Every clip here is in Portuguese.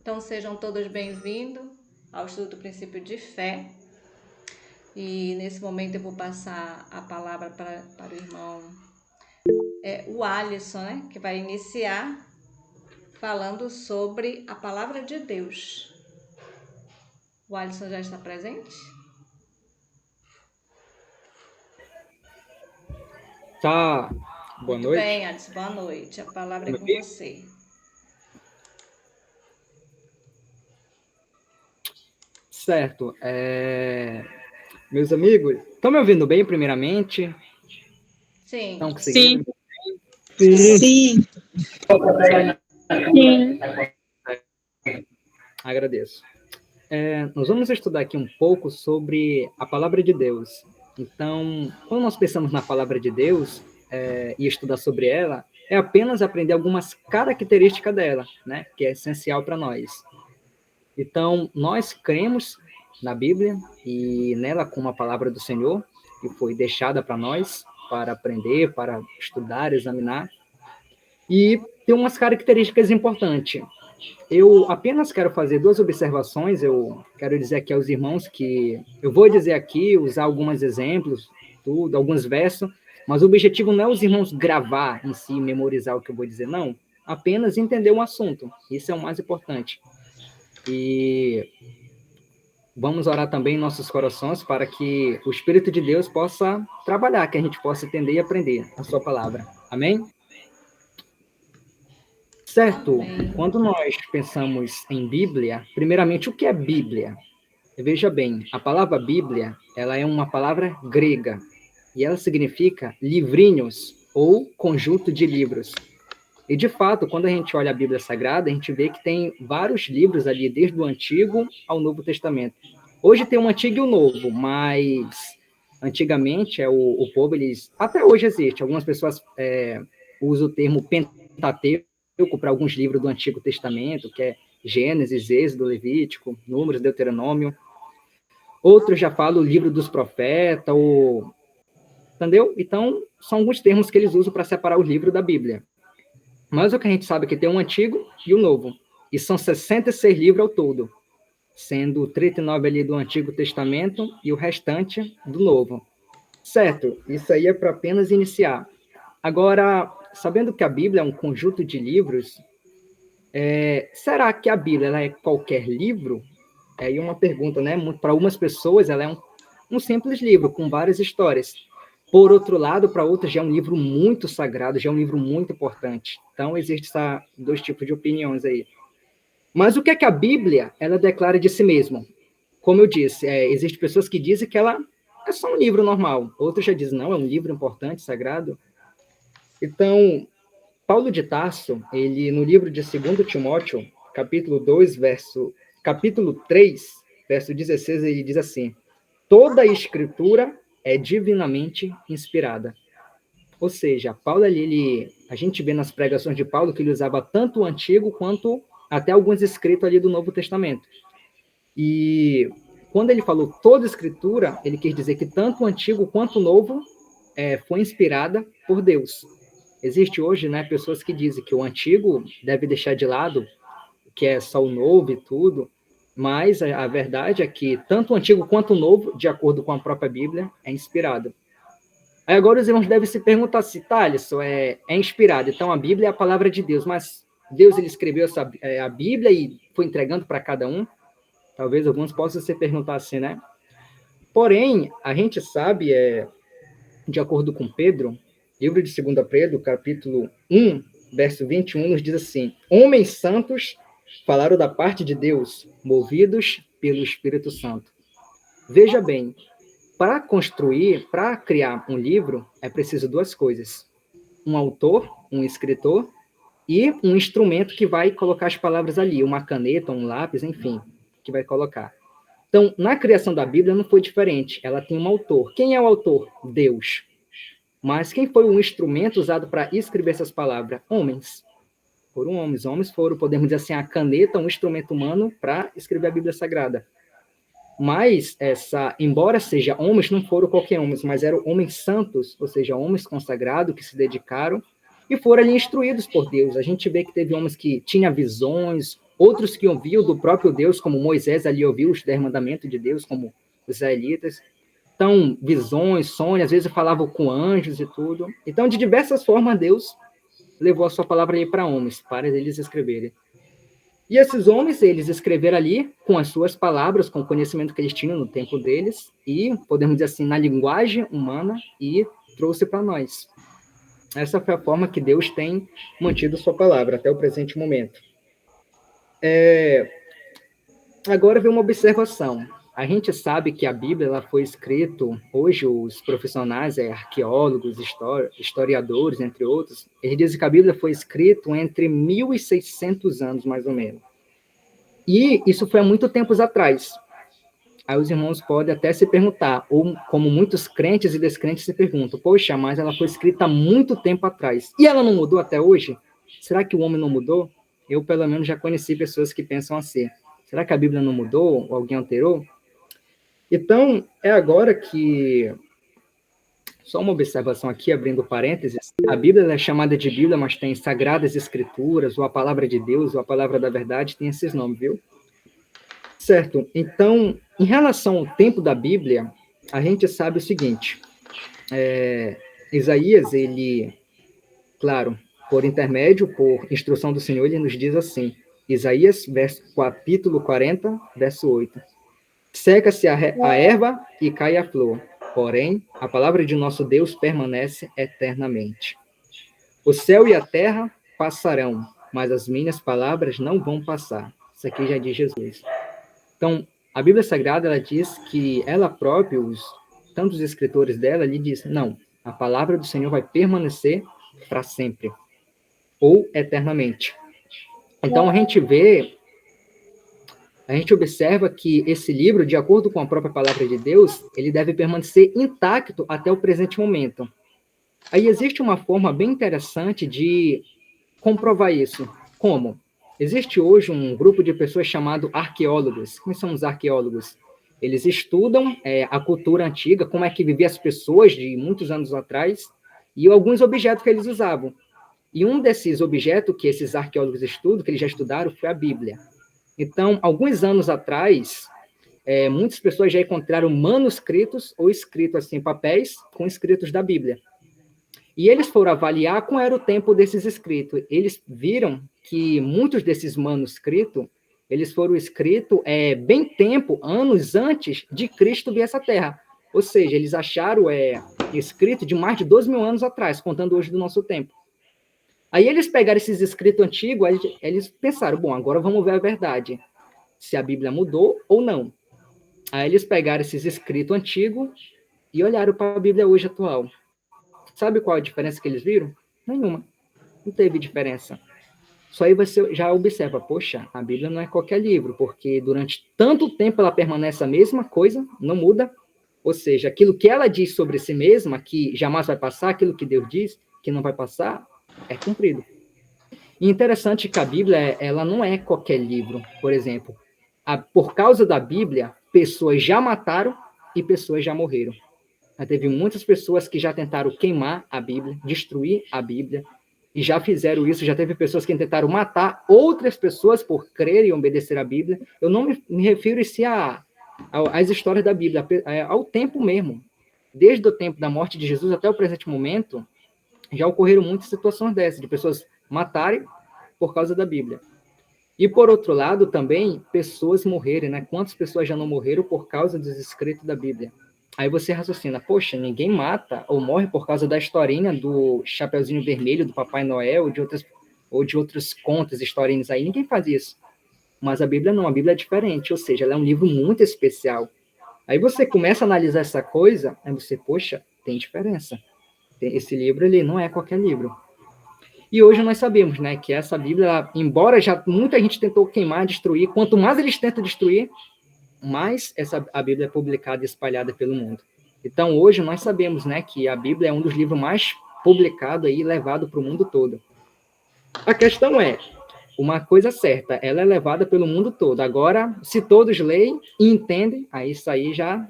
Então sejam todos bem-vindos ao estudo do princípio de fé. E nesse momento eu vou passar a palavra para o irmão o Alisson, né, que vai iniciar falando sobre a palavra de Deus. O Alisson já está presente? Tá. Boa Muito noite. bem, Alisson, boa noite. A palavra é com você. Certo. Meus amigos, estão me ouvindo bem, primeiramente? Sim. Estão conseguindo? Sim. Agradeço. Nós vamos estudar aqui um pouco sobre a palavra de Deus. Então, quando nós pensamos na palavra de Deus e estudar sobre ela, é apenas aprender algumas características dela, né, que é essencial para nós. Então, nós cremos na Bíblia e nela como a palavra do Senhor, que foi deixada para nós, para aprender, para estudar, examinar. E tem umas características importantes. Eu apenas quero fazer duas observações. Eu quero dizer aqui aos irmãos que eu vou dizer aqui, usar alguns exemplos, tudo, alguns versos, mas o objetivo não é os irmãos gravar em si, memorizar o que eu vou dizer, não. Apenas entender o assunto. Isso é o mais importante. E vamos orar também em nossos corações para que o Espírito de Deus possa trabalhar, que a gente possa entender e aprender a sua palavra. Amém? Certo, Amém. quando nós pensamos em Bíblia, primeiramente, o que é Bíblia? Veja bem, a palavra Bíblia, ela é uma palavra grega, e ela significa livrinhos, ou conjunto de livros. E, de fato, quando a gente olha a Bíblia Sagrada, a gente vê que tem vários livros ali, desde o Antigo ao Novo Testamento. Hoje tem o Antigo e o Novo, mas antigamente o povo, eles... Até hoje existe. Algumas pessoas usam o termo Pentateuco para alguns livros do Antigo Testamento, que é Gênesis, Êxodo, Levítico, Números, Deuteronômio. Outros já falam o livro dos profetas, entendeu? Então, são alguns termos que eles usam para separar os livros da Bíblia. Mas o que a gente sabe é que tem um Antigo e o Novo. E são 66 livros ao todo, sendo 39 ali do Antigo Testamento e o restante do Novo. Certo, isso aí é para apenas iniciar. Agora, sabendo que a Bíblia é um conjunto de livros, será que a Bíblia ela é qualquer livro? É aí uma pergunta, né? Para algumas pessoas, ela é um simples livro com várias histórias. Por outro lado, para outras, já é um livro muito sagrado, já é um livro muito importante. Então, existem dois tipos de opiniões aí. Mas o que é que a Bíblia ela declara de si mesma? Como eu disse, existem pessoas que dizem que ela é só um livro normal. Outros já dizem, não, é um livro importante, sagrado. Então, Paulo de Tarso, ele no livro de 2 Timóteo, capítulo 3, verso 16, ele diz assim: toda a escritura é divinamente inspirada. Ou seja, Paulo ali, a gente vê nas pregações de Paulo que ele usava tanto o Antigo quanto até alguns escritos ali do Novo Testamento. E quando ele falou toda a escritura, ele quis dizer que tanto o Antigo quanto o Novo foi inspirada por Deus. Existe hoje, né, pessoas que dizem que o Antigo deve deixar de lado, que é só o Novo e tudo, mas a verdade é que tanto o Antigo quanto o Novo, de acordo com a própria Bíblia, é inspirado. Aí agora os irmãos devem se perguntar se Thaleson é inspirado. Então a Bíblia é a palavra de Deus, mas Deus ele escreveu a Bíblia e foi entregando para cada um? Talvez alguns possam se perguntar assim, né? Porém, a gente sabe, de acordo com Pedro, livro de 2 Pedro, capítulo 1, verso 21, nos diz assim: homens santos falaram da parte de Deus, movidos pelo Espírito Santo. Veja bem, para construir, para criar um livro, é preciso duas coisas: um autor, um escritor, e um instrumento que vai colocar as palavras ali, uma caneta, um lápis, enfim, que vai colocar. Então, na criação da Bíblia não foi diferente. Ela tem um autor. Quem é o autor? Deus. Mas quem foi o instrumento usado para escrever essas palavras? Homens. Foram homens. Homens foram, podemos dizer assim, a caneta, um instrumento humano para escrever a Bíblia Sagrada. Mas, embora seja homens, não foram qualquer homens, mas eram homens santos, ou seja, homens consagrados que se dedicaram e foram ali instruídos por Deus. A gente vê que teve homens que tinham visões, outros que ouviam do próprio Deus, como Moisés ali ouviu os 10 mandamentos de Deus, como os israelitas. Então, visões, sonhos, às vezes falavam com anjos e tudo. Então, de diversas formas, Deus levou a sua palavra aí para homens, para eles escreverem. E esses homens, eles escreveram ali com as suas palavras, com o conhecimento que eles tinham no tempo deles, e, podemos dizer assim, na linguagem humana, e trouxe para nós. Essa foi a forma que Deus tem mantido sua palavra até o presente momento. Agora vem uma observação. A gente sabe que a Bíblia ela foi escrita, hoje os profissionais, arqueólogos, historiadores, entre outros, eles dizem que a Bíblia foi escrita entre 1.600 anos, mais ou menos. E isso foi há muito tempos atrás. Aí os irmãos podem até se perguntar, ou como muitos crentes e descrentes se perguntam, poxa, mas ela foi escrita há muito tempo atrás. E ela não mudou até hoje? Será que o homem não mudou? Eu, pelo menos, já conheci pessoas que pensam assim. Será que a Bíblia não mudou? Ou alguém alterou? Então, é agora que... Só uma observação aqui, abrindo parênteses. A Bíblia é chamada de Bíblia, mas tem Sagradas Escrituras, ou a Palavra de Deus, ou a Palavra da Verdade, tem esses nomes, viu? Certo. Então, em relação ao tempo da Bíblia, a gente sabe o seguinte. Isaías, ele, claro, por intermédio, por instrução do Senhor, ele nos diz assim. Isaías, capítulo 40, verso 8. Seca-se a erva e cai a flor, porém, a palavra de nosso Deus permanece eternamente. O céu e a terra passarão, mas as minhas palavras não vão passar. Isso aqui já diz Jesus. Então, a Bíblia Sagrada, ela diz que ela própria, tanto os escritores dela, lhe diz, não, a palavra do Senhor vai permanecer para sempre, ou eternamente. Então, a gente observa que esse livro, de acordo com a própria palavra de Deus, ele deve permanecer intacto até o presente momento. Aí existe uma forma bem interessante de comprovar isso. Como? Existe hoje um grupo de pessoas chamado arqueólogos. Quem são os arqueólogos? Eles estudam a cultura antiga, como é que viviam as pessoas de muitos anos atrás, e alguns objetos que eles usavam. E um desses objetos que esses arqueólogos estudam, que eles já estudaram, foi a Bíblia. Então, alguns anos atrás, muitas pessoas já encontraram manuscritos ou escritos assim, papéis com escritos da Bíblia. E eles foram avaliar qual era o tempo desses escritos. Eles viram que muitos desses manuscritos, eles foram escritos bem tempo, anos antes de Cristo vir a essa terra. Ou seja, eles acharam escrito de mais de 12.000 anos atrás, contando hoje do nosso tempo. Aí eles pegaram esses escritos antigos, eles pensaram, bom, agora vamos ver a verdade, se a Bíblia mudou ou não. Aí eles pegaram esses escritos antigos e olharam para a Bíblia hoje atual. Sabe qual a diferença que eles viram? Nenhuma. Não teve diferença. Só aí você já observa, poxa, a Bíblia não é qualquer livro, porque durante tanto tempo ela permanece a mesma coisa, não muda. Ou seja, aquilo que ela diz sobre si mesma, que jamais vai passar, aquilo que Deus diz, que não vai passar, é cumprido. E interessante que a Bíblia, ela não é qualquer livro. Por exemplo, por causa da Bíblia, pessoas já mataram e pessoas já morreram. Já teve muitas pessoas que já tentaram queimar a Bíblia, destruir a Bíblia, e já fizeram isso. Já teve pessoas que tentaram matar outras pessoas por crer e obedecer a Bíblia. Eu não me refiro às histórias da Bíblia, ao tempo mesmo. Desde o tempo da morte de Jesus até o presente momento, já ocorreram muitas situações dessas, de pessoas matarem por causa da Bíblia. E, por outro lado, também, pessoas morrerem, né? Quantas pessoas já não morreram por causa dos escritos da Bíblia? Aí você raciocina, poxa, ninguém mata ou morre por causa da historinha do Chapeuzinho Vermelho, do Papai Noel, ou de outros contos, historinhas aí, ninguém faz isso. Mas a Bíblia não, a Bíblia é diferente, ou seja, ela é um livro muito especial. Aí você começa a analisar essa coisa, aí você, poxa, tem diferença. Esse livro, ele não é qualquer livro. E hoje nós sabemos, né, que essa Bíblia, embora já muita gente tentou queimar, destruir, quanto mais eles tentam destruir, mais a Bíblia é publicada e espalhada pelo mundo. Então, hoje nós sabemos, né, que a Bíblia é um dos livros mais publicados e levado para o mundo todo. A questão é, uma coisa certa, ela é levada pelo mundo todo. Agora, se todos leem e entendem, aí isso aí já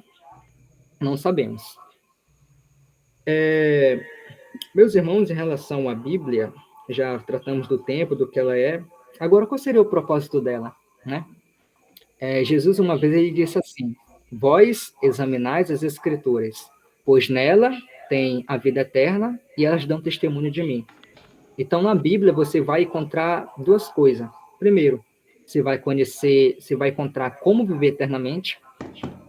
não sabemos. Meus irmãos, em relação à Bíblia, já tratamos do tempo, do que ela é. Agora, qual seria o propósito dela, né? Jesus, uma vez, ele disse assim: vós examinais as Escrituras, pois nela tem a vida eterna e elas dão testemunho de mim. Então, na Bíblia, você vai encontrar duas coisas. Primeiro, você vai conhecer, você vai encontrar como viver eternamente.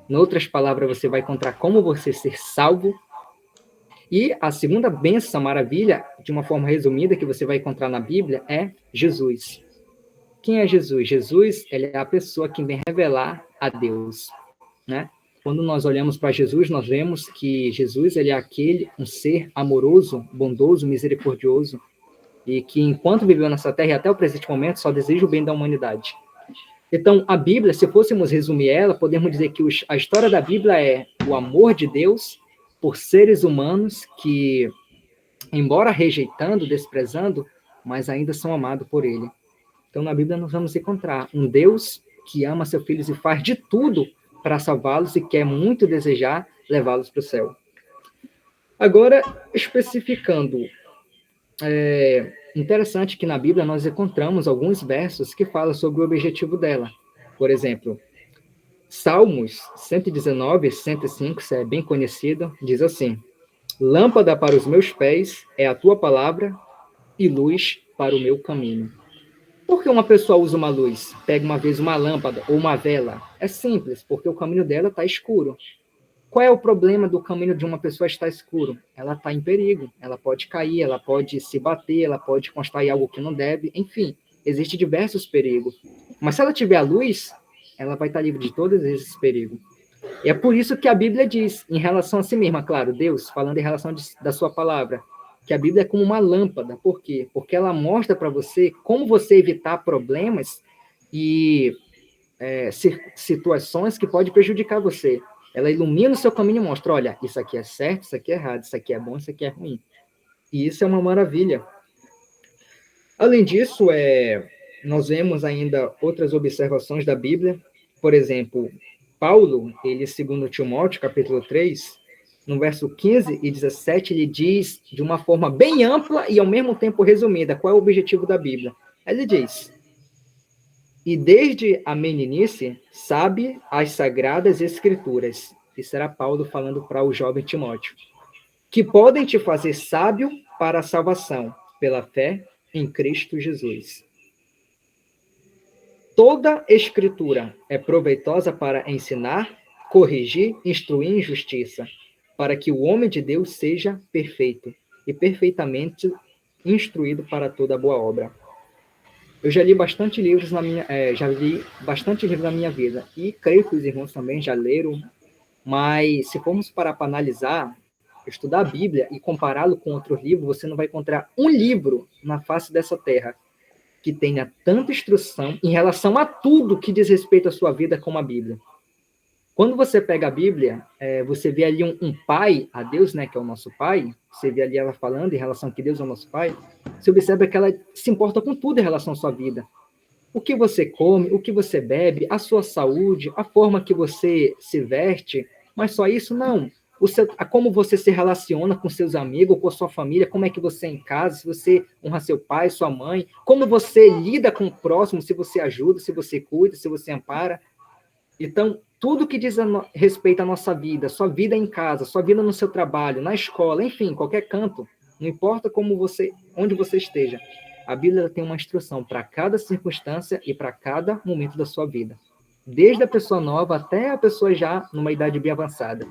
Em outras palavras, você vai encontrar como você ser salvo. E a segunda bênção, maravilha, de uma forma resumida, que você vai encontrar na Bíblia, é Jesus. Quem é Jesus? Jesus, ele é a pessoa que vem revelar a Deus, né? Quando nós olhamos para Jesus, nós vemos que Jesus, ele é um ser amoroso, bondoso, misericordioso, e que enquanto viveu nessa terra e até o presente momento, só deseja o bem da humanidade. Então, a Bíblia, se fôssemos resumir ela, podemos dizer que a história da Bíblia é o amor de Deus por seres humanos que, embora rejeitando, desprezando, mas ainda são amados por ele. Então, na Bíblia, nós vamos encontrar um Deus que ama seus filhos e faz de tudo para salvá-los e quer muito desejar levá-los para o céu. Agora, especificando, interessante que na Bíblia nós encontramos alguns versos que falam sobre o objetivo dela. Por exemplo, Salmos 119, 105, isso é bem conhecido, diz assim: lâmpada para os meus pés é a tua palavra e luz para o meu caminho. Por que uma pessoa usa uma luz? Pega uma vez uma lâmpada ou uma vela? É simples, porque o caminho dela está escuro. Qual é o problema do caminho de uma pessoa estar escuro? Ela está em perigo, ela pode cair, ela pode se bater, ela pode encostar em algo que não deve, enfim, existem diversos perigos. Mas se ela tiver a luz, ela vai estar livre de todos esses perigos. E é por isso que a Bíblia diz, em relação a si mesma, claro, Deus, falando em relação da sua palavra, que a Bíblia é como uma lâmpada. Por quê? Porque ela mostra para você como você evitar problemas e situações que podem prejudicar você. Ela ilumina o seu caminho e mostra, olha, isso aqui é certo, isso aqui é errado, isso aqui é bom, isso aqui é ruim. E isso é uma maravilha. Além disso, nós vemos ainda outras observações da Bíblia. Por exemplo, Paulo, ele, segundo Timóteo, capítulo 3, no verso 15 e 17, ele diz de uma forma bem ampla e ao mesmo tempo resumida qual é o objetivo da Bíblia. Ele diz: e desde a meninice sabe as sagradas escrituras. Isso era Paulo falando para o jovem Timóteo. Que podem te fazer sábio para a salvação, pela fé em Cristo Jesus. Toda escritura é proveitosa para ensinar, corrigir, instruir em justiça, para que o homem de Deus seja perfeito e perfeitamente instruído para toda boa obra. Eu já li bastante livros na minha vida, e creio que os irmãos também já leram, mas se formos parar para analisar, estudar a Bíblia e compará-lo com outros livros, você não vai encontrar um livro na face dessa terra que tenha tanta instrução em relação a tudo que diz respeito à sua vida como a Bíblia. Quando você pega a Bíblia, você vê ali um pai, a Deus, né, que é o nosso pai, você vê ali ela falando em relação a que Deus é o nosso pai, você observa que ela se importa com tudo em relação à sua vida. O que você come, o que você bebe, a sua saúde, a forma que você se veste, mas só isso não. Como você se relaciona com seus amigos, com a sua família, como é que você é em casa, se você honra seu pai, sua mãe, como você lida com o próximo, se você ajuda, se você cuida, se você ampara. Então, tudo que diz respeito à nossa vida, sua vida em casa, sua vida no seu trabalho, na escola, enfim, qualquer canto, não importa onde você esteja, a Bíblia tem uma instrução para cada circunstância e para cada momento da sua vida. Desde a pessoa nova até a pessoa já numa idade bem avançada.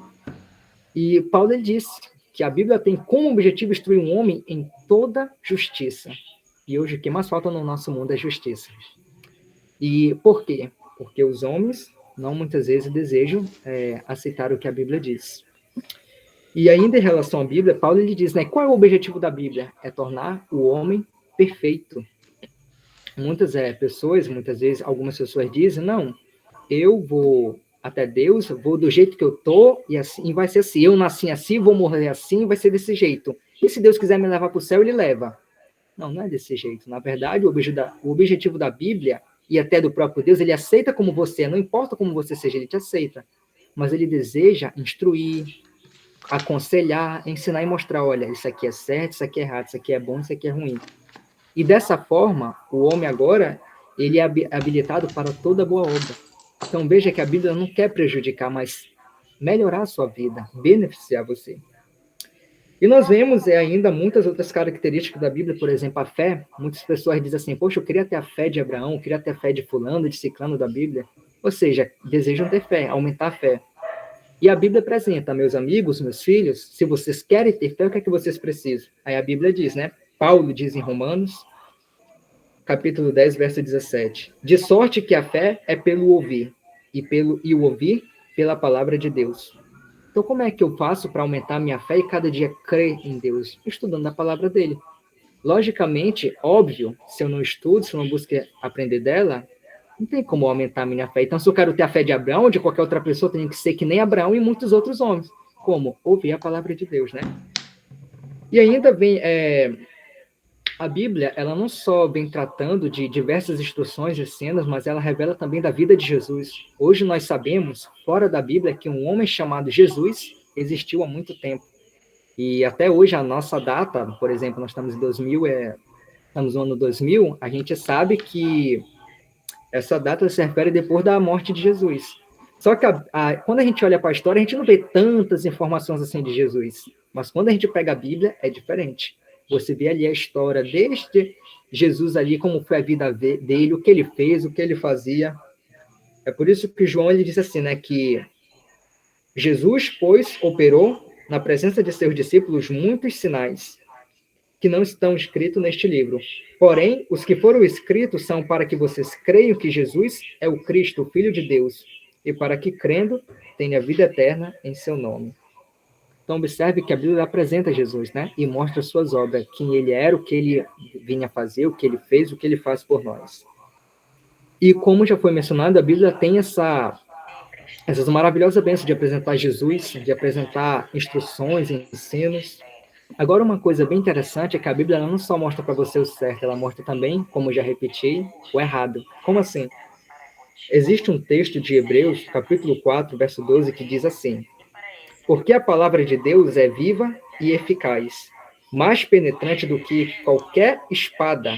E Paulo disse que a Bíblia tem como objetivo instruir um homem em toda justiça. E hoje o que mais falta no nosso mundo é justiça. E por quê? Porque os homens não muitas vezes desejam aceitar o que a Bíblia diz. E ainda em relação à Bíblia, Paulo ele diz, né, qual é o objetivo da Bíblia? É tornar o homem perfeito. Muitas vezes, algumas pessoas dizem, não, eu vou até Deus, vou do jeito que eu tô, e assim vai ser assim. Eu nasci assim, vou morrer assim, vai ser desse jeito. E se Deus quiser me levar para o céu, ele leva. Não, não é desse jeito. Na verdade, o objetivo da Bíblia, e até do próprio Deus, ele aceita como você é, não importa como você seja, ele te aceita. Mas ele deseja instruir, aconselhar, ensinar e mostrar, olha, isso aqui é certo, isso aqui é errado, isso aqui é bom, isso aqui é ruim. E dessa forma, o homem agora, ele é habilitado para toda boa obra. Então veja que a Bíblia não quer prejudicar, mas melhorar a sua vida, beneficiar você. E nós vemos ainda muitas outras características da Bíblia, por exemplo, a fé. Muitas pessoas dizem assim, poxa, eu queria ter a fé de Abraão, eu queria ter a fé de fulano, de ciclano da Bíblia. Ou seja, desejam ter fé, aumentar a fé. E a Bíblia apresenta, meus amigos, meus filhos, se vocês querem ter fé, o que é que vocês precisam? Aí a Bíblia diz, né? Paulo diz em Romanos, capítulo 10, verso 17. De sorte que a fé é pelo ouvir, e o ouvir pela palavra de Deus. Então, como é que eu faço para aumentar a minha fé e cada dia crer em Deus? Estudando a palavra dele. Logicamente, óbvio, se eu não estudo, se eu não busco aprender dela, não tem como aumentar a minha fé. Então, se eu quero ter a fé de Abraão ou de qualquer outra pessoa, tem que ser que nem Abraão e muitos outros homens. Como? Ouvir a palavra de Deus, né? E ainda vem... A Bíblia, ela não só vem tratando de diversas instruções e cenas, mas ela revela também da vida de Jesus. Hoje nós sabemos, fora da Bíblia, que um homem chamado Jesus existiu há muito tempo. E até hoje, a nossa data, por exemplo, nós estamos em 2000, estamos no ano 2000, a gente sabe que essa data se refere depois da morte de Jesus. Só que quando a gente olha para a história, a gente não vê tantas informações assim de Jesus. Mas quando a gente pega a Bíblia, é diferente. Você vê ali a história desde Jesus ali, como foi a vida dele, o que ele fez, o que ele fazia. É por isso que João ele diz assim, né, que Jesus, pois, operou na presença de seus discípulos muitos sinais que não estão escritos neste livro. Porém, os que foram escritos são para que vocês creiam que Jesus é o Cristo, o Filho de Deus, e para que, crendo, tenha vida eterna em seu nome. Então, observe que a Bíblia apresenta Jesus, né? E mostra suas obras, quem ele era, o que ele vinha fazer, o que ele fez, o que ele faz por nós. E como já foi mencionado, a Bíblia tem essas maravilhosas bênçãos de apresentar Jesus, de apresentar instruções, ensinos. Agora, uma coisa bem interessante é que a Bíblia ela não só mostra para você o certo, ela mostra também, como já repeti, o errado. Como assim? Existe um texto de Hebreus, capítulo 4, verso 12, que diz assim: porque a palavra de Deus é viva e eficaz, mais penetrante do que qualquer espada,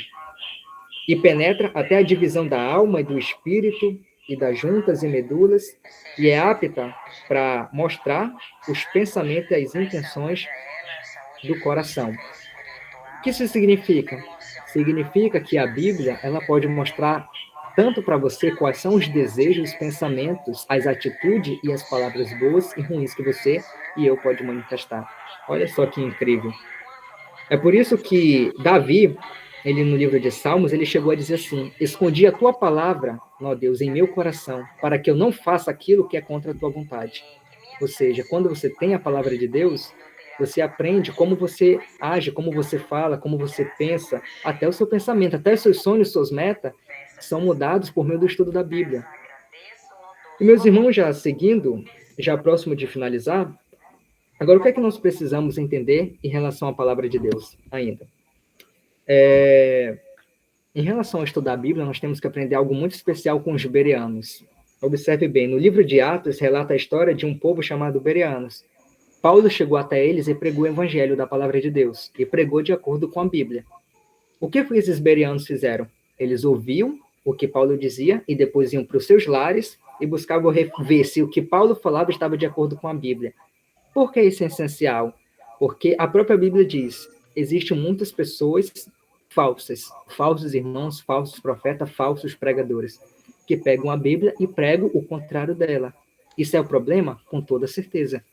e penetra até a divisão da alma e do espírito e das juntas e medulas, e é apta para mostrar os pensamentos e as intenções do coração. O que isso significa? Significa que a Bíblia ela pode mostrar tanto para você quais são os desejos, os pensamentos, as atitudes e as palavras boas e ruins que você e eu pode manifestar. Olha só que incrível. É por isso que Davi, ele no livro de Salmos, ele chegou a dizer assim: escondi a tua palavra, ó Deus, em meu coração, para que eu não faça aquilo que é contra a tua vontade. Ou seja, quando você tem a palavra de Deus, você aprende como você age, como você fala, como você pensa, até o seu pensamento, até os seus sonhos, suas metas, são mudados por meio do estudo da Bíblia. E meus irmãos, já seguindo, já próximo de finalizar, agora o que é que nós precisamos entender em relação à palavra de Deus ainda? Em relação ao estudar a Bíblia, nós temos que aprender algo muito especial com os bereanos. Observe bem, no livro de Atos relata a história de um povo chamado bereanos. Paulo chegou até eles e pregou o evangelho da palavra de Deus, e pregou de acordo com a Bíblia. O que esses bereanos fizeram? Eles ouviam o que Paulo dizia e depois iam para os seus lares e buscavam ver se o que Paulo falava estava de acordo com a Bíblia. Por que isso é essencial? Porque a própria Bíblia diz, existem muitas pessoas falsas, falsos irmãos, falsos profetas, falsos pregadores, que pegam a Bíblia e pregam o contrário dela. Isso é o problema? Com toda certeza.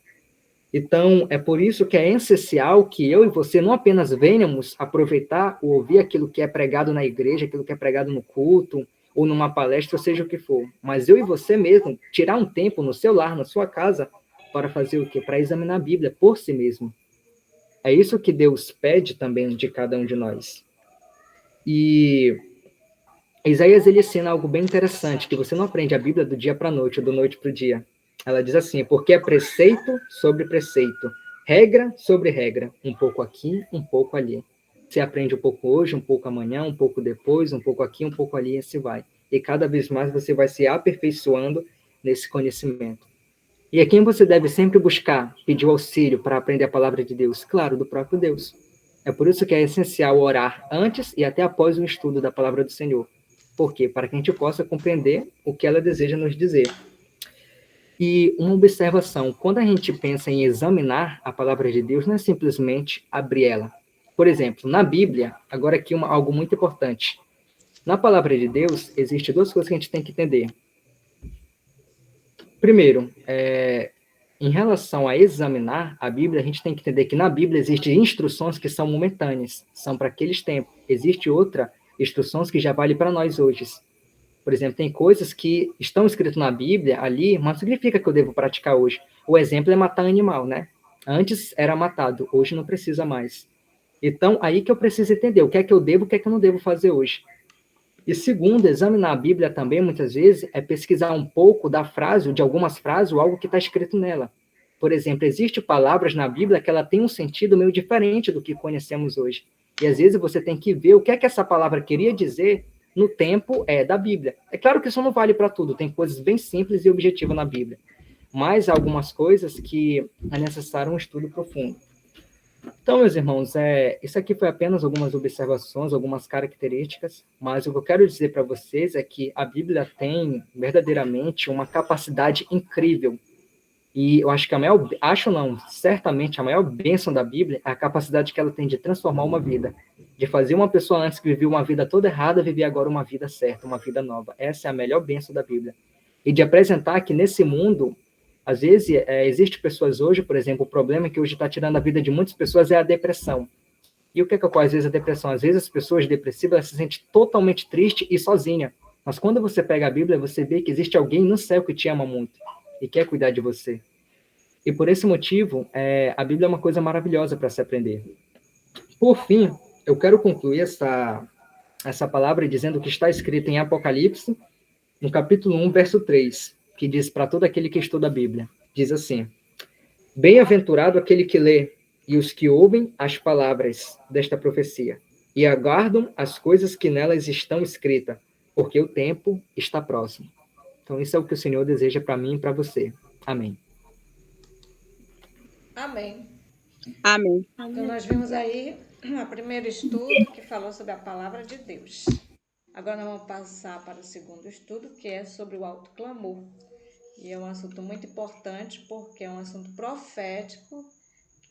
Então, é por isso que é essencial que eu e você não apenas venhamos aproveitar ou ouvir aquilo que é pregado na igreja, aquilo que é pregado no culto, ou numa palestra, ou seja o que for, mas eu e você mesmo tirar um tempo no seu lar, na sua casa, para fazer o quê? Para examinar a Bíblia por si mesmo. É isso que Deus pede também de cada um de nós. E Isaías, ele ensina algo bem interessante, que você não aprende a Bíblia do dia para a noite, ou do noite para o dia. Ela diz assim, porque é preceito sobre preceito, regra sobre regra, um pouco aqui, um pouco ali. Você aprende um pouco hoje, um pouco amanhã, um pouco depois, um pouco aqui, um pouco ali, e assim vai. E cada vez mais você vai se aperfeiçoando nesse conhecimento. E a quem você deve sempre buscar, pedir o auxílio para aprender a palavra de Deus? Claro, do próprio Deus. É por isso que é essencial orar antes e até após o estudo da palavra do Senhor. Por quê? Para que a gente possa compreender o que ela deseja nos dizer. E uma observação, quando a gente pensa em examinar a palavra de Deus, não é simplesmente abrir ela. Por exemplo, na Bíblia, agora aqui algo muito importante. Na palavra de Deus, existem duas coisas que a gente tem que entender. Primeiro, em relação a examinar a Bíblia, a gente tem que entender que na Bíblia existem instruções que são momentâneas, são para aqueles tempos. Existe outra instruções que já vale para nós hoje. Por exemplo, tem coisas que estão escritas na Bíblia ali, mas não significa que eu devo praticar hoje. O exemplo é matar animal, né? Antes era matado, hoje não precisa mais. Então, aí que eu preciso entender o que é que eu devo, o que é que eu não devo fazer hoje. E segundo, examinar a Bíblia também, muitas vezes, é pesquisar um pouco da frase, ou de algumas frases, ou algo que está escrito nela. Por exemplo, existem palavras na Bíblia que ela tem um sentido meio diferente do que conhecemos hoje. E às vezes você tem que ver o que é que essa palavra queria dizer no tempo da Bíblia. É claro que isso não vale para tudo, tem coisas bem simples e objetivas na Bíblia. Mas há algumas coisas que é necessário um estudo profundo. Então, meus irmãos, isso aqui foi apenas algumas observações, algumas características, mas o que eu quero dizer para vocês é que a Bíblia tem verdadeiramente uma capacidade incrível. E eu acho que certamente a maior bênção da Bíblia é a capacidade que ela tem de transformar uma vida, de fazer uma pessoa antes que vivia uma vida toda errada, viver agora uma vida certa, uma vida nova. Essa é a melhor bênção da Bíblia. E de apresentar que nesse mundo, às vezes, existe pessoas hoje, por exemplo, o problema que hoje está tirando a vida de muitas pessoas é a depressão. E o que ocorre às vezes a depressão? Às vezes as pessoas depressivas elas se sentem totalmente triste e sozinha. Mas quando você pega a Bíblia, você vê que existe alguém no céu que te ama muito e quer cuidar de você. E por esse motivo, a Bíblia é uma coisa maravilhosa para se aprender. Por fim, eu quero concluir essa palavra dizendo que está escrito em Apocalipse, no capítulo 1, verso 3, que diz para todo aquele que estuda a Bíblia, diz assim: Bem-aventurado aquele que lê e os que ouvem as palavras desta profecia e aguardam as coisas que nelas estão escritas, porque o tempo está próximo. Então, isso é o que o Senhor deseja para mim e para você. Amém. Amém. Amém. Então, nós vimos aí o primeiro estudo que falou sobre a palavra de Deus. Agora nós vamos passar para o segundo estudo, que é sobre o autoclamor. E é um assunto muito importante, porque é um assunto profético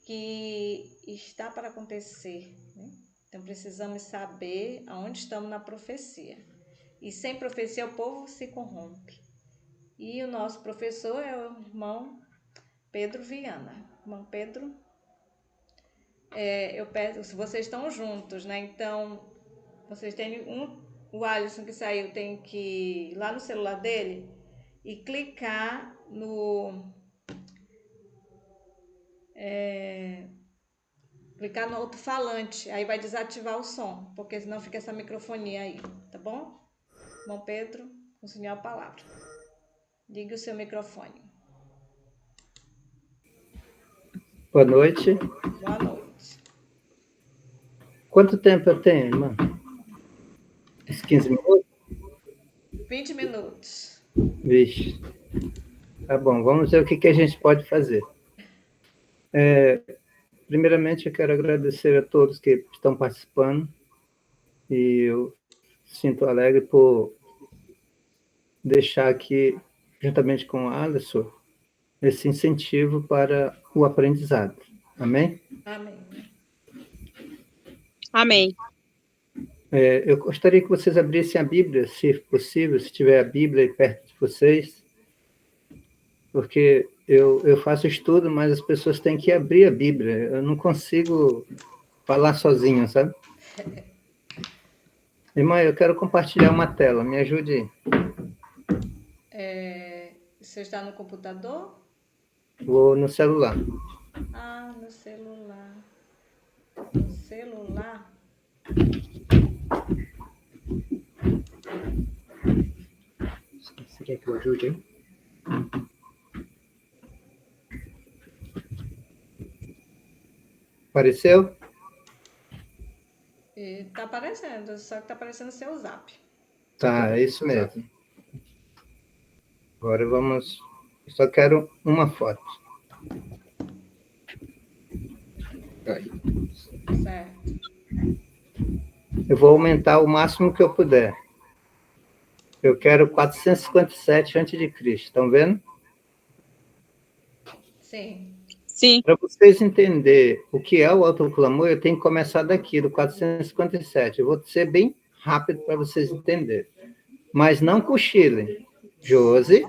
que está para acontecer, né? Então, precisamos saber aonde estamos na profecia. E sem profecia, o povo se corrompe. E o nosso professor é o irmão Pedro Viana. Irmão Pedro, eu peço, se vocês estão juntos, né? Então, vocês têm o Alisson que saiu tem que ir lá no celular dele e clicar clicar no alto-falante, aí vai desativar o som, porque senão fica essa microfonia aí, tá bom? Irmão Pedro, com o senhor a palavra. Ligue o seu microfone. Boa noite. Boa noite. Quanto tempo eu tenho, irmã? Uns 15 minutos? 20 minutos. Vixe. Tá bom, vamos ver o que a gente pode fazer. Primeiramente, eu quero agradecer a todos que estão participando e eu sinto alegre por deixar aqui, juntamente com o Alisson, esse incentivo para o aprendizado. Amém? Amém. Amém. Eu gostaria que vocês abrissem a Bíblia, se possível, se tiver a Bíblia aí perto de vocês, porque eu faço estudo, mas as pessoas têm que abrir a Bíblia. Eu não consigo falar sozinho, sabe? Irmã, eu quero compartilhar uma tela, me ajude aí. Você está no computador? Vou no celular. Ah, no celular. No celular? Você quer que eu ajude aí? Apareceu? Tá aparecendo, só que tá aparecendo seu zap. Tá, é isso mesmo. Agora vamos... Eu só quero uma foto. Aí. Certo. Eu vou aumentar o máximo que eu puder. Eu quero 457 a.C. Estão vendo? Sim. Sim. Para vocês entenderem o que é o autoclamor, eu tenho que começar daqui, do 457. Eu vou ser bem rápido para vocês entenderem. Mas não cochilem. Josi.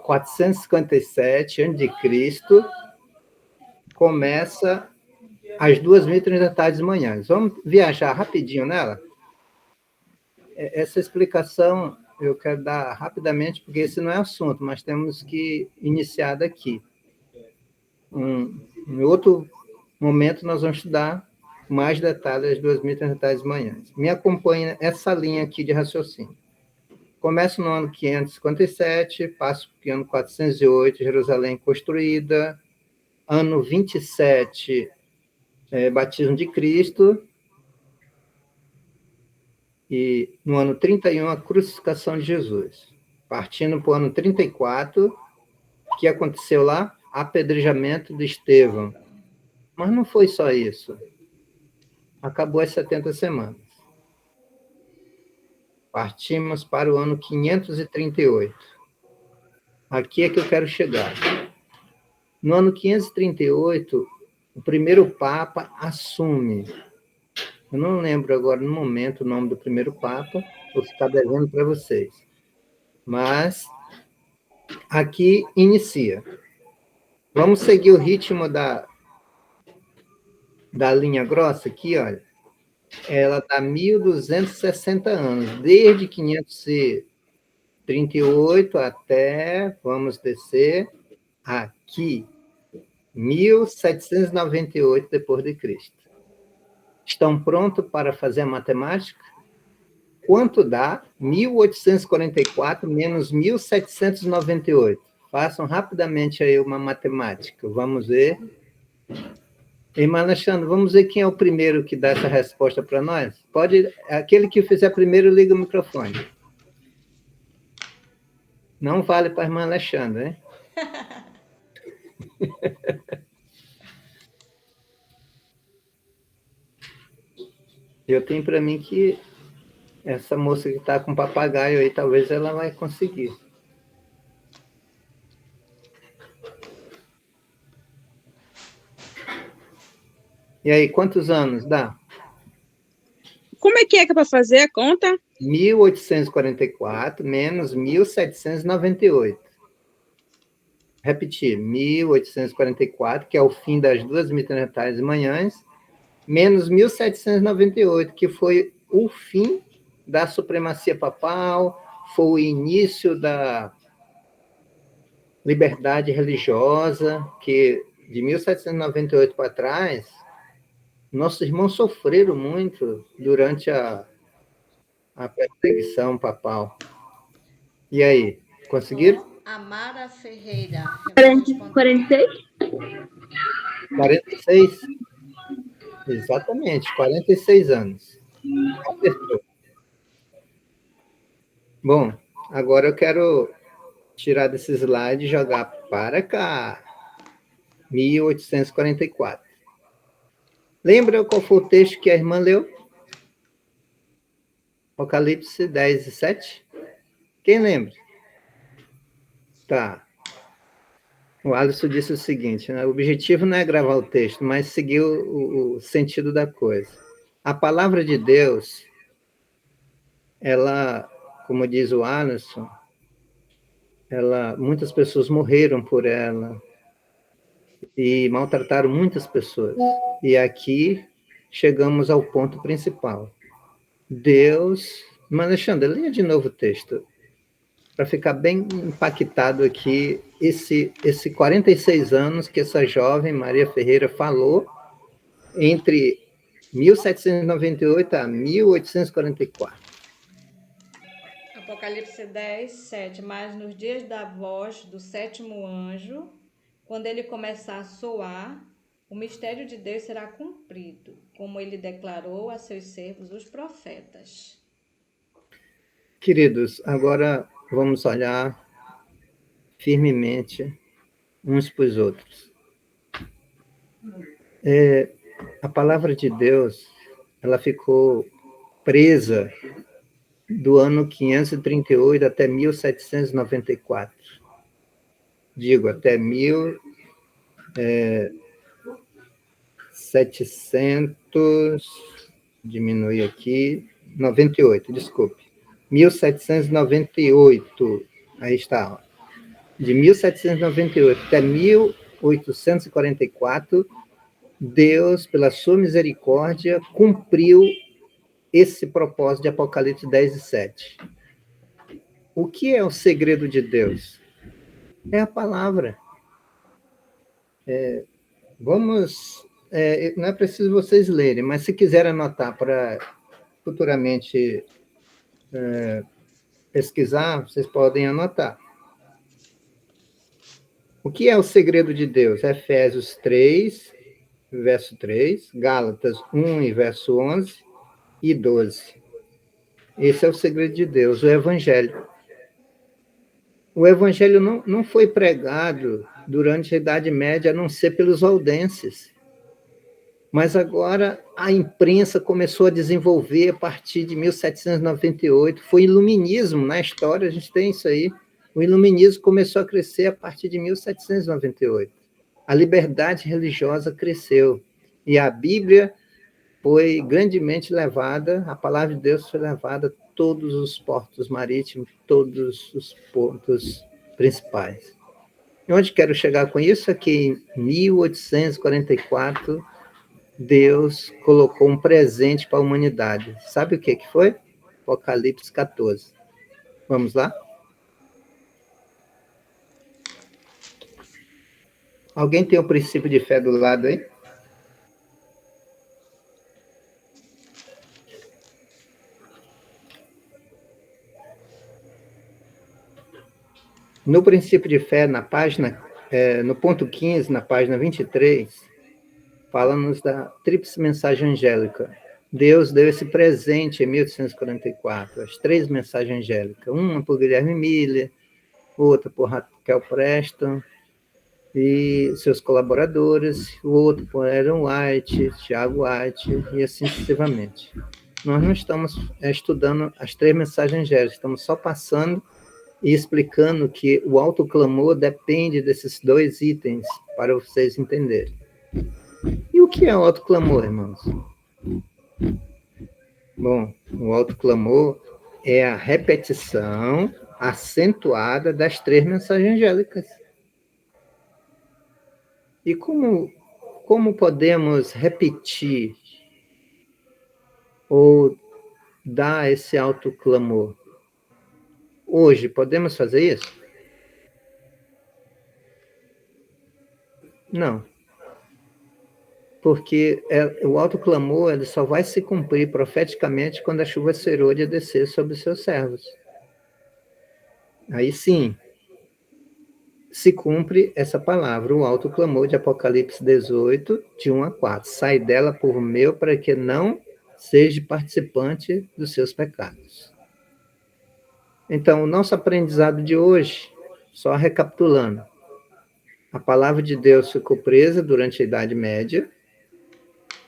457 a.C. começa às 2h30 da tarde de manhã. Vamos viajar rapidinho nela? Essa explicação eu quero dar rapidamente, porque esse não é assunto, mas temos que iniciar daqui. Em outro momento, nós vamos estudar mais detalhes às 2h30 da tarde de manhã. Me acompanha essa linha aqui de raciocínio. Começo no ano 557, passo para o ano 408, Jerusalém construída. Ano 27, batismo de Cristo. E no ano 31, a crucificação de Jesus. Partindo para o ano 34, o que aconteceu lá? Apedrejamento de Estevão. Mas não foi só isso. Acabou as 70 semanas. Partimos para o ano 538. Aqui é que eu quero chegar. No ano 538, o primeiro Papa assume. Eu não lembro agora, no momento, o nome do primeiro Papa, vou ficar devendo para vocês. Mas aqui inicia. Vamos seguir o ritmo da linha grossa aqui, olha. Ela dá 1.260 anos, desde 538 até, vamos descer, aqui, 1798 depois de Cristo. Estão prontos para fazer a matemática? Quanto dá 1844 menos 1798? Façam rapidamente aí uma matemática. Vamos ver. Irmã Alexandre, vamos ver quem é o primeiro que dá essa resposta para nós? Pode, aquele que fizer primeiro, liga o microfone. Não vale para a irmã Alexandre, hein? Eu tenho para mim que essa moça que está com papagaio aí, talvez ela vai conseguir. E aí, quantos anos dá? Como é que é para fazer a conta? 1844 menos 1798. Repetir, 1844, que é o fim das 2h30 de manhã, menos 1798, que foi o fim da supremacia papal, foi o início da liberdade religiosa, que de 1798 para trás, nossos irmãos sofreram muito durante a perseguição papal. E aí, conseguiram? Amara Ferreira. 46? 46? Exatamente, 46 anos. Acertou. Bom, agora eu quero tirar desse slide e jogar para cá. 1844. Lembra qual foi o texto que a irmã leu? Apocalipse 10:7? Quem lembra? Tá. O Alisson disse o seguinte, né? O objetivo não é gravar o texto, mas seguir o sentido da coisa. A palavra de Deus, ela, como diz o Alisson, muitas pessoas morreram por ela e maltrataram muitas pessoas. E aqui chegamos ao ponto principal. Deus... Mas, Alexandre, leia de novo o texto, para ficar bem impactado aqui, esse 46 anos que essa jovem Maria Ferreira falou entre 1798 a 1844. Apocalipse 10:7. Mas nos dias da voz do sétimo anjo, quando ele começar a soar, o mistério de Deus será cumprido, como ele declarou a seus servos, os profetas. Queridos, agora vamos olhar firmemente uns para os outros. A palavra de Deus, ela ficou presa do ano 538 até 1794. Digo, até 1700, diminui aqui, 98, desculpe. 1798, aí está, ó. De 1798 até 1844, Deus, pela sua misericórdia, cumpriu esse propósito de Apocalipse 10 e 7. O que é o segredo de Deus? É a palavra. Não é preciso vocês lerem, mas se quiserem anotar para futuramente pesquisar, vocês podem anotar. O que é o segredo de Deus? Efésios 3, verso 3, Gálatas 1, e verso 11 e 12. Esse é o segredo de Deus, o Evangelho. O Evangelho não foi pregado durante a Idade Média, a não ser pelos valdenses. Mas agora a imprensa começou a desenvolver a partir de 1798. Foi iluminismo na história, a gente tem isso aí. O iluminismo começou a crescer a partir de 1798. A liberdade religiosa cresceu. E a Bíblia foi grandemente levada, a palavra de Deus foi levada a todos os portos marítimos, todos os pontos principais. E onde quero chegar com isso é que em 1844, Deus colocou um presente para a humanidade. Sabe o que foi? Apocalipse 14. Vamos lá? Alguém tem o princípio de fé do lado aí? No princípio de fé, na página, no ponto 15, na página 23, fala-nos da tríplice mensagem angélica. Deus deu esse presente em 1844, as 3 mensagens angélicas, uma por Guilherme Miller, outra por Raquel Preston e seus colaboradores, o outro por Aaron White, Tiago White, e assim sucessivamente. Nós não estamos estudando as 3 mensagens angélicas, estamos só passando e explicando que o autoclamor depende desses 2 itens, para vocês entenderem. E o que é o autoclamor, irmãos? Bom, o autoclamor é a repetição acentuada das 3 mensagens angélicas. E como podemos repetir ou dar esse autoclamor? Hoje, podemos fazer isso? Não. Porque o autoclamor ele só vai se cumprir profeticamente quando a chuva serôdia descer sobre os seus servos. Aí sim, se cumpre essa palavra, o autoclamor de Apocalipse 18, de 1 a 4. Sai dela por meu para que não seja participante dos seus pecados. Então, o nosso aprendizado de hoje, só recapitulando, a palavra de Deus ficou presa durante a Idade Média,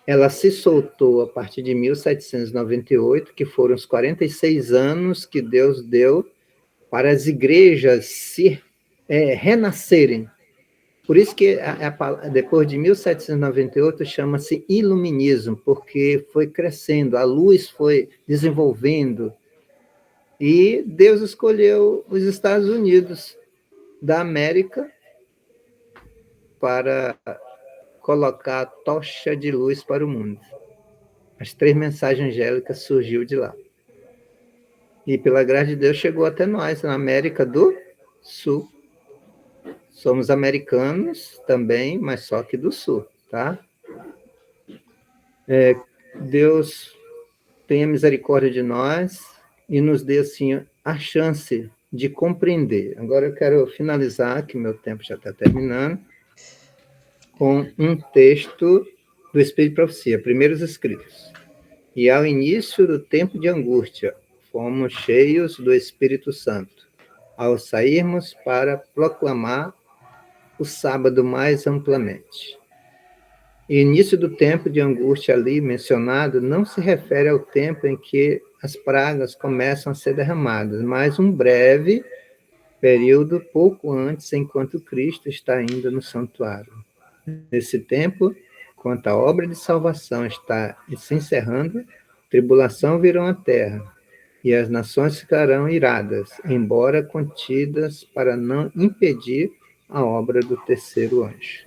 ela se soltou a partir de 1798, que foram os 46 anos que Deus deu para as igrejas se renascerem. Por isso que depois de 1798 chama-se iluminismo, porque foi crescendo, a luz foi desenvolvendo, e Deus escolheu os Estados Unidos da América para colocar a tocha de luz para o mundo. As 3 mensagens angélicas surgiu de lá. E pela graça de Deus chegou até nós, na América do Sul. Somos americanos também, mas só que do Sul, tá? Deus tenha misericórdia de nós e nos dê, assim, a chance de compreender. Agora eu quero finalizar, que meu tempo já está terminando, com um texto do Espírito de Profecia, Primeiros Escritos. E ao início do tempo de angústia, fomos cheios do Espírito Santo, ao sairmos para proclamar o sábado mais amplamente. início do tempo de angústia ali mencionado não se refere ao tempo em que as pragas começam a ser derramadas, mas um breve período pouco antes, enquanto Cristo está ainda no santuário. Nesse tempo, quando a obra de salvação está se encerrando, tribulação virão à terra, e as nações ficarão iradas, embora contidas para não impedir a obra do terceiro anjo.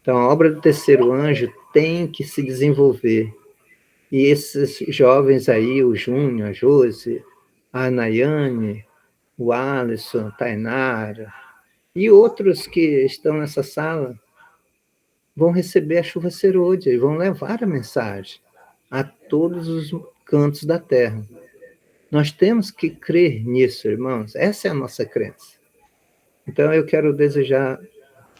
Então, a obra do terceiro anjo tem que se desenvolver. E esses jovens aí, o Júnior, a Josi, a Nayane, o Alisson, a Tainara, e outros que estão nessa sala, vão receber a chuva serôdia e vão levar a mensagem a todos os cantos da terra. Nós temos que crer nisso, irmãos. Essa é a nossa crença. Então, eu quero desejar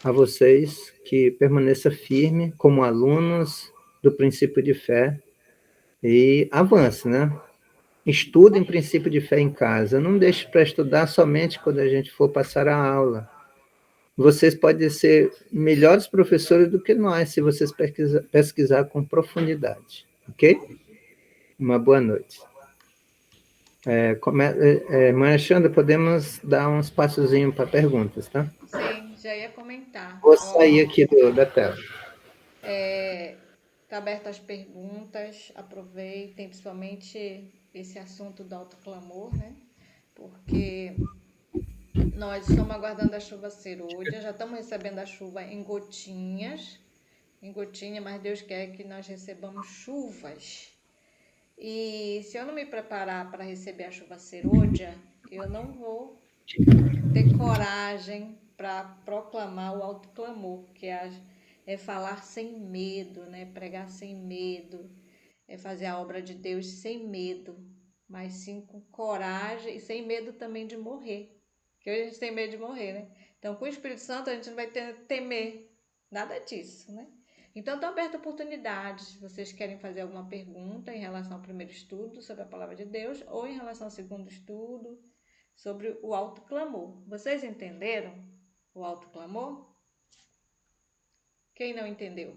a vocês que permaneçam firme como alunos do princípio de fé e avance, né? Estudem princípio de fé em casa. Não deixe para estudar somente quando a gente for passar a aula. Vocês podem ser melhores professores do que nós, se vocês pesquisar com profundidade. Ok? Uma boa noite. Mãe Alexandra, podemos dar um espaçozinho para perguntas, tá? Sim, já ia comentar. Vou sair aqui da tela. Está aberto as perguntas, aproveitem, principalmente esse assunto do autoclamor, né? Porque nós estamos aguardando a chuva serôdia, já estamos recebendo a chuva em gotinhas, mas Deus quer que nós recebamos chuvas. E se eu não me preparar para receber a chuva serôdia, eu não vou ter coragem para proclamar o autoclamor, que é falar sem medo, né? Pregar sem medo, é fazer a obra de Deus sem medo, mas sim com coragem e sem medo também de morrer. Porque hoje a gente tem medo de morrer, né? Então, com o Espírito Santo, a gente não vai temer nada disso, né? Então, estou aberta a oportunidades. Se vocês querem fazer alguma pergunta em relação ao primeiro estudo sobre a palavra de Deus ou em relação ao segundo estudo sobre o autoclamor. Vocês entenderam o autoclamor? Quem não entendeu?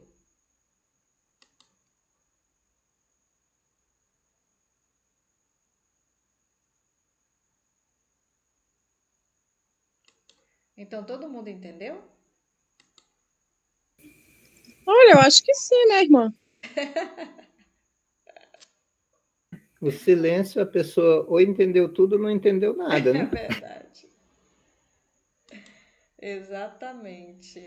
Então, todo mundo entendeu? Olha, eu acho que sim, né, irmã? O silêncio, a pessoa ou entendeu tudo ou não entendeu nada, É né? verdade. Exatamente.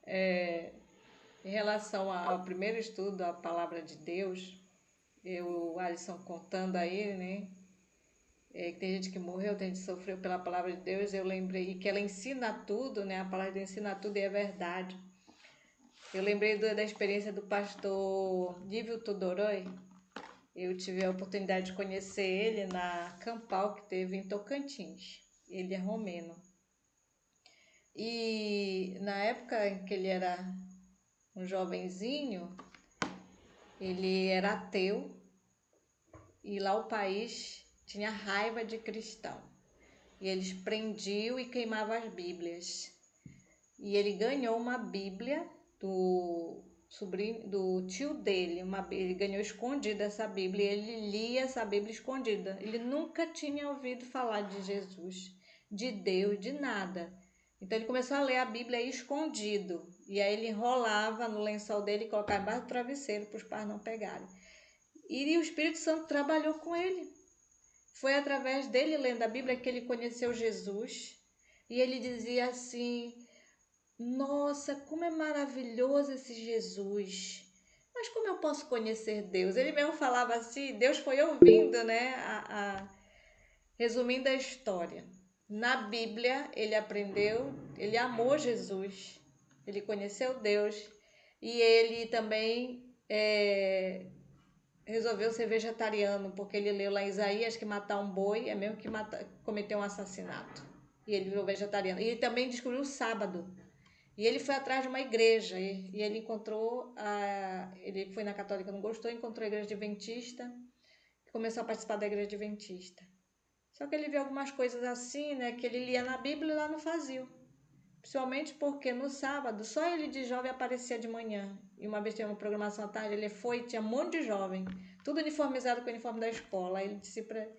Em relação ao primeiro estudo, a palavra de Deus, o Alisson contando aí, né? Que tem gente que morreu, tem gente que sofreu pela palavra de Deus. Eu lembrei que ela ensina tudo, né? A palavra de Deus ensina tudo e é verdade. Eu lembrei da experiência do pastor Dívio Todoroi. Eu tive a oportunidade de conhecer ele na Campal que teve em Tocantins. Ele é romeno. E na época em que ele era um jovenzinho, ele era ateu e lá o país tinha raiva de cristão. E eles prendiam e queimavam as Bíblias. E ele ganhou uma Bíblia do tio dele, ele ganhou escondida essa Bíblia, e ele lia essa Bíblia escondida. Ele nunca tinha ouvido falar de Jesus, de Deus, de nada. Então ele começou a ler a Bíblia escondido, e aí ele enrolava no lençol dele e colocava embaixo do travesseiro para os pais não pegarem. E o Espírito Santo trabalhou com ele. Foi através dele lendo a Bíblia que ele conheceu Jesus, e ele dizia assim: nossa, como é maravilhoso esse Jesus. Mas como eu posso conhecer Deus? Ele mesmo falava assim, Deus foi ouvindo, né? Resumindo a história. Na Bíblia, ele aprendeu, ele amou Jesus, ele conheceu Deus e ele também resolveu ser vegetariano, porque ele leu lá em Isaías que matar um boi é mesmo que cometer um assassinato. E ele virou vegetariano. E ele também descobriu o sábado. E ele foi atrás de uma igreja e ele encontrou, ele foi na católica, não gostou, encontrou a igreja adventista e começou a participar da igreja adventista. Só que ele viu algumas coisas assim, né, que ele lia na Bíblia e lá não fazia. Principalmente porque no sábado só ele de jovem aparecia de manhã. E uma vez tinha uma programação à tarde, ele foi, tinha um monte de jovem, tudo uniformizado com o uniforme da escola. Aí ele disse para ele,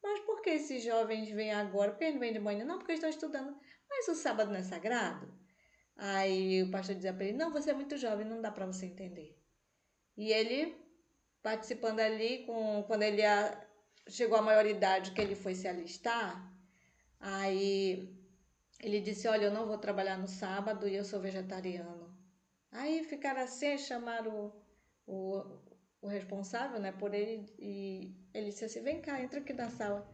mas por que esses jovens vêm agora? Por que eles não vêm de manhã? Não, porque eles estão estudando. Mas o sábado não é sagrado? Aí o pastor dizia para ele, não, você é muito jovem, não dá para você entender. E ele, participando ali, quando ele chegou à maioridade, que ele foi se alistar, aí ele disse, olha, eu não vou trabalhar no sábado e eu sou vegetariano. Aí ficaram assim, chamaram o responsável, né, por ele, e ele disse assim, vem cá, entra aqui na sala.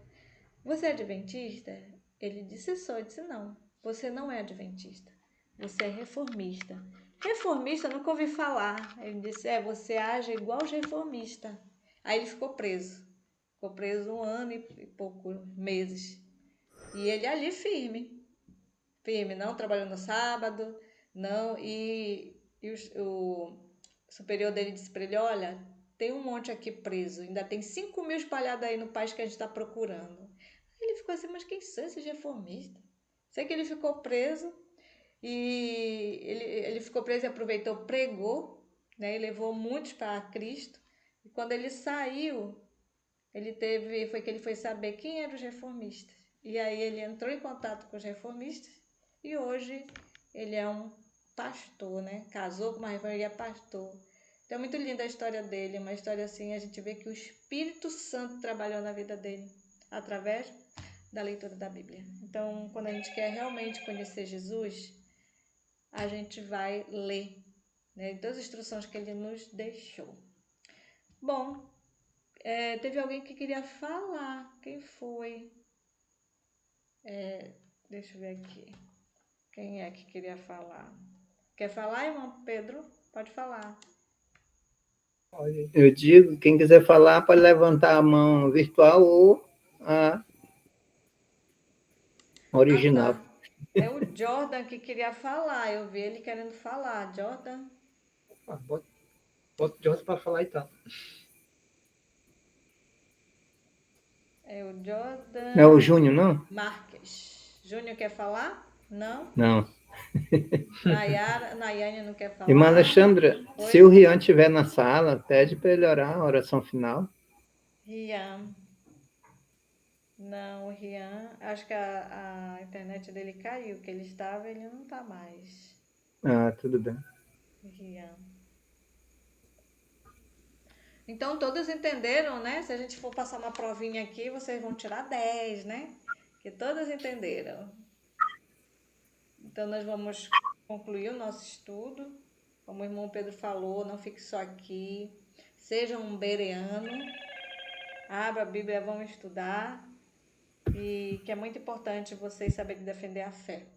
Você é adventista? Ele disse, sou. Eu disse, não, você não é adventista, você é reformista. Reformista, nunca ouvi falar. Ele disse, você age igual os reformistas. Aí ele ficou preso. Ficou preso 1 ano e poucos meses. E ele ali firme, não trabalhou no sábado, não, e o superior dele disse para ele, olha, tem um monte aqui preso, ainda tem 5.000 espalhados aí no país que a gente está procurando. Aí ele ficou assim, mas quem são esses reformistas? Sei que ele ficou preso, e ele ficou preso e aproveitou, pregou, né, e levou muitos para Cristo, e quando ele saiu, foi que ele foi saber quem eram os reformistas. E aí ele entrou em contato com os reformistas e hoje ele é um pastor, né? Casou com uma reformista e é pastor. Então é muito linda a história dele, uma história assim, a gente vê que o Espírito Santo trabalhou na vida dele através da leitura da Bíblia. Então, quando a gente quer realmente conhecer Jesus, a gente vai ler, né, todas as instruções que ele nos deixou. Bom, teve alguém que queria falar. Quem foi? Deixa eu ver aqui. Quem é que queria falar? Quer falar, irmão Pedro? Pode falar. Eu digo, quem quiser falar pode levantar a mão virtual ou a original. Tá. É o Jordan que queria falar. Eu vi ele querendo falar. Jordan? Bota o Jordan para falar então. É o Jordan Não é o Júnior, não? Marques. Júnior quer falar? Não? Não. Nayane não quer falar? Irmã Alexandra, Oi? se o Rian estiver na sala, pede para ele orar a oração final. Rian. Não, o Rian, acho que a internet dele caiu, que ele estava, ele não está mais. Ah, tudo bem. Rian. Então todos entenderam, né? Se a gente for passar uma provinha aqui, vocês vão tirar 10, né? Que todos entenderam. Então nós vamos concluir o nosso estudo. Como o irmão Pedro falou, não fique só aqui. Seja um bereano. Abra a Bíblia, vamos estudar. E que é muito importante vocês saberem defender a fé.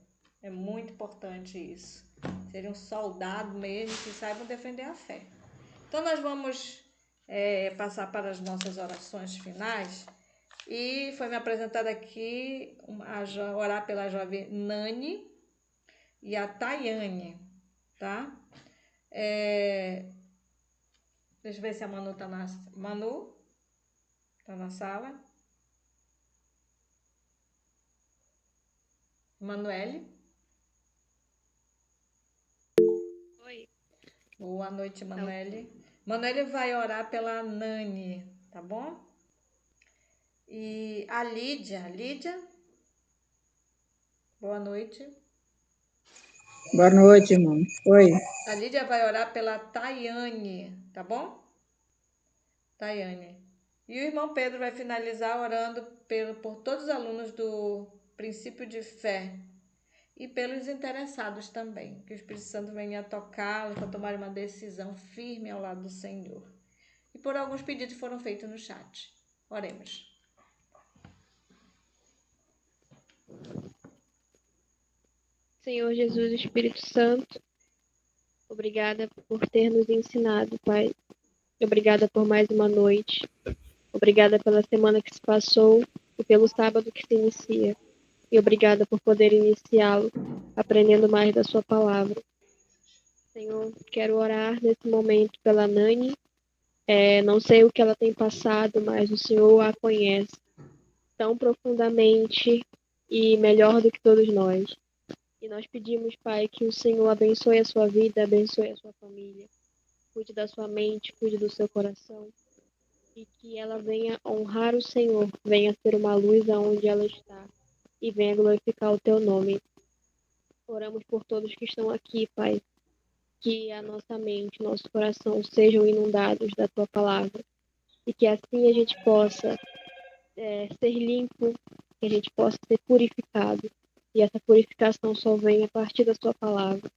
É muito importante isso. Serem um soldado mesmo que saibam defender a fé. Então nós vamos passar para as nossas orações finais. E foi me apresentada aqui orar pela jovem Nani e a Tayane, tá? Deixa eu ver se a Manu tá na... Manu? Tá na sala? Manuele? Oi. Boa noite, Manuele. Manuele vai orar pela Nani, tá bom? E a Lídia? Boa noite. Boa noite, irmão. Oi. A Lídia vai orar pela Tayane, tá bom? Tayane. E o irmão Pedro vai finalizar orando por todos os alunos do princípio de fé e pelos interessados também, que o Espírito Santo venha tocá-los para tomar uma decisão firme ao lado do Senhor. E por alguns pedidos que foram feitos no chat. Oremos. Senhor Jesus, Espírito Santo, obrigada por ter nos ensinado, Pai. Obrigada por mais uma noite. Obrigada pela semana que se passou e pelo sábado que se inicia. E obrigada por poder iniciá-lo aprendendo mais da sua palavra. Senhor, quero orar nesse momento pela Nani. Não sei o que ela tem passado, mas o Senhor a conhece tão profundamente e melhor do que todos nós. E nós pedimos, Pai, que o Senhor abençoe a sua vida, abençoe a sua família, cuide da sua mente, cuide do seu coração, e que ela venha honrar o Senhor, venha ser uma luz aonde ela está, e venha glorificar o teu nome. Oramos por todos que estão aqui, Pai, que a nossa mente, nosso coração sejam inundados da tua palavra, e que assim a gente possa ser limpo, que a gente possa ser purificado, e essa purificação só vem a partir da sua palavra,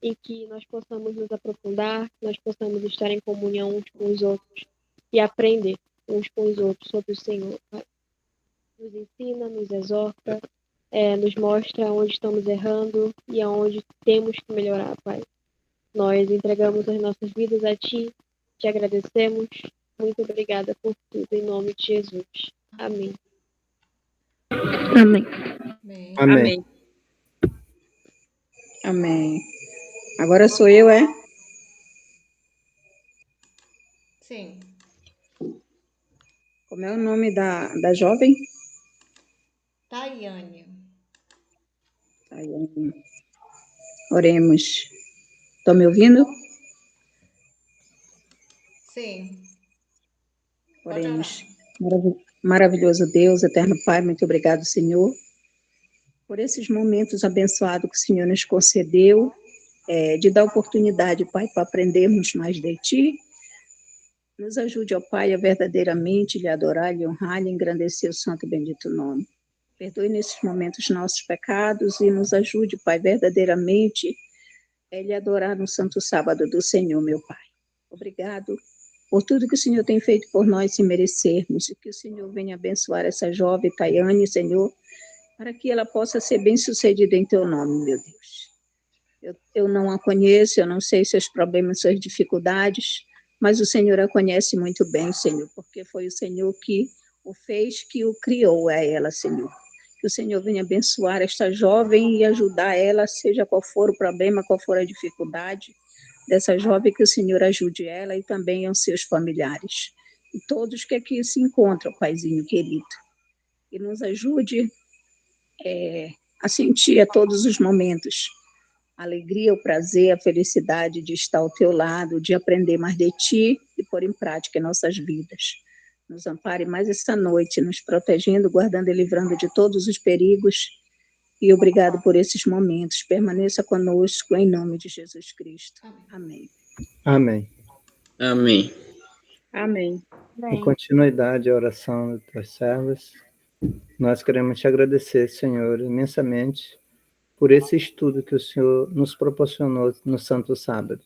em que nós possamos nos aprofundar, que nós possamos estar em comunhão uns com os outros e aprender uns com os outros sobre o Senhor, Pai. Nos ensina, nos exorta, nos mostra onde estamos errando e aonde temos que melhorar, Pai. Nós entregamos as nossas vidas a Ti, te agradecemos. Muito obrigada por tudo, em nome de Jesus. Amém. Amém. Amém. Amém. Amém. Agora sou eu, é? Sim. Como é o nome da jovem? Tayane. Tayane. Oremos. Estão me ouvindo? Sim. Pode Oremos. orar. Maravilhoso Deus, eterno Pai, muito obrigado, Senhor, por esses momentos abençoados que o Senhor nos concedeu, de dar oportunidade, Pai, para aprendermos mais de Ti. Nos ajude, ó Pai, a verdadeiramente lhe adorar, lhe honrar, lhe engrandecer o santo e bendito nome. Perdoe nesses momentos nossos pecados e nos ajude, Pai, verdadeiramente lhe adorar no santo sábado do Senhor, meu Pai. Obrigado por tudo que o Senhor tem feito por nós sem merecermos, e que o Senhor venha abençoar essa jovem Tayane, Senhor, para que ela possa ser bem-sucedida em Teu nome, meu Deus. Eu não a conheço, eu não sei seus problemas, suas dificuldades, mas o Senhor a conhece muito bem, Senhor, porque foi o Senhor que o fez, que o criou a ela, Senhor. Que o Senhor venha abençoar esta jovem e ajudar ela, seja qual for o problema, qual for a dificuldade dessa jovem, que o Senhor ajude ela e também aos seus familiares. E todos que aqui se encontram, Paizinho querido. E nos ajude a sentir a todos os momentos a alegria, o prazer, a felicidade de estar ao teu lado, de aprender mais de ti e pôr em prática em nossas vidas. Nos ampare mais esta noite, nos protegendo, guardando e livrando de todos os perigos. E obrigado por esses momentos. Permaneça conosco, em nome de Jesus Cristo. Amém. Amém. Amém. Amém. Em continuidade à oração das tuas servas, nós queremos te agradecer, Senhor, imensamente por esse estudo que o Senhor nos proporcionou no Santo Sábado.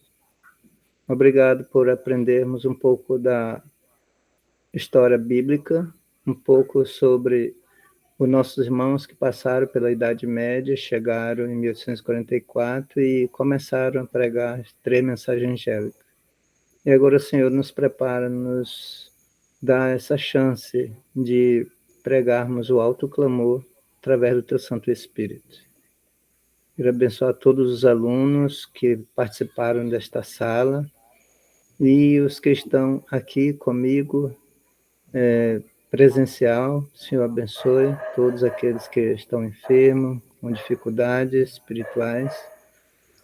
Obrigado por aprendermos um pouco da história bíblica, um pouco sobre os nossos irmãos que passaram pela Idade Média, chegaram em 1844 e começaram a pregar as 3 mensagens angélicas. E agora o Senhor nos prepara, nos dá essa chance de pregarmos o alto clamor através do Teu Santo Espírito. Quero abençoar todos os alunos que participaram desta sala e os que estão aqui comigo, presencial. Senhor, abençoe todos aqueles que estão enfermos, com dificuldades espirituais,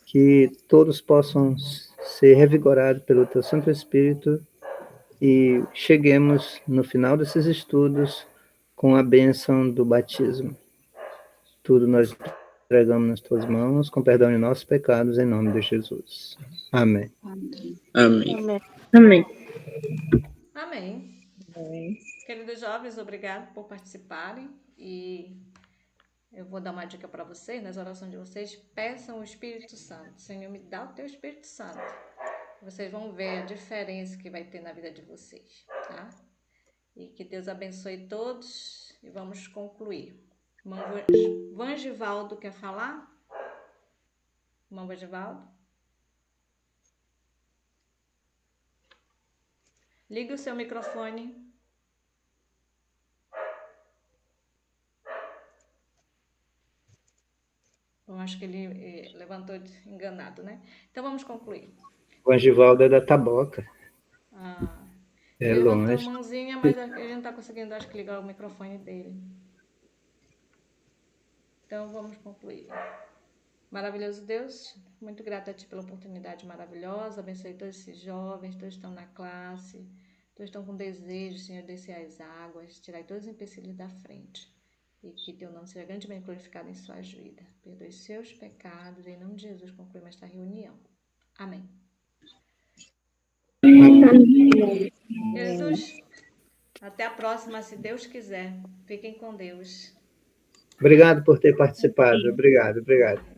que todos possam ser revigorados pelo Teu Santo Espírito e cheguemos no final desses estudos com a bênção do batismo. Tudo nós entregamos nas Tuas mãos, com perdão de nossos pecados, em nome de Jesus. Amém. Amém. Amém. Amém. Queridos jovens, obrigado por participarem. E eu vou dar uma dica para vocês, nas orações de vocês, peçam o Espírito Santo. Senhor, me dá o Teu Espírito Santo. Vocês vão ver a diferença que vai ter na vida de vocês, tá? E que Deus abençoe todos e vamos concluir. Irmão Vangivaldo quer falar? Irmão Vangivaldo? Liga o seu microfone. Bom, acho que ele levantou enganado, né? Então vamos concluir. O Angivaldo é da Taboca. Ele levantou a longe. mãozinha, mas ele não está conseguindo, acho que, ligar o microfone dele. Então vamos concluir. Maravilhoso Deus, muito grata a Ti pela oportunidade maravilhosa. Abençoe todos esses jovens, todos estão na classe, todos estão com desejo, Senhor, descer as águas, tirar todos os empecilhos da frente. E que Teu nome seja grandemente glorificado em suas vidas. Perdoe seus pecados, em nome de Jesus, concluímos esta reunião. Amém. Jesus, até a próxima, se Deus quiser. Fiquem com Deus. Obrigado por ter participado. Obrigado.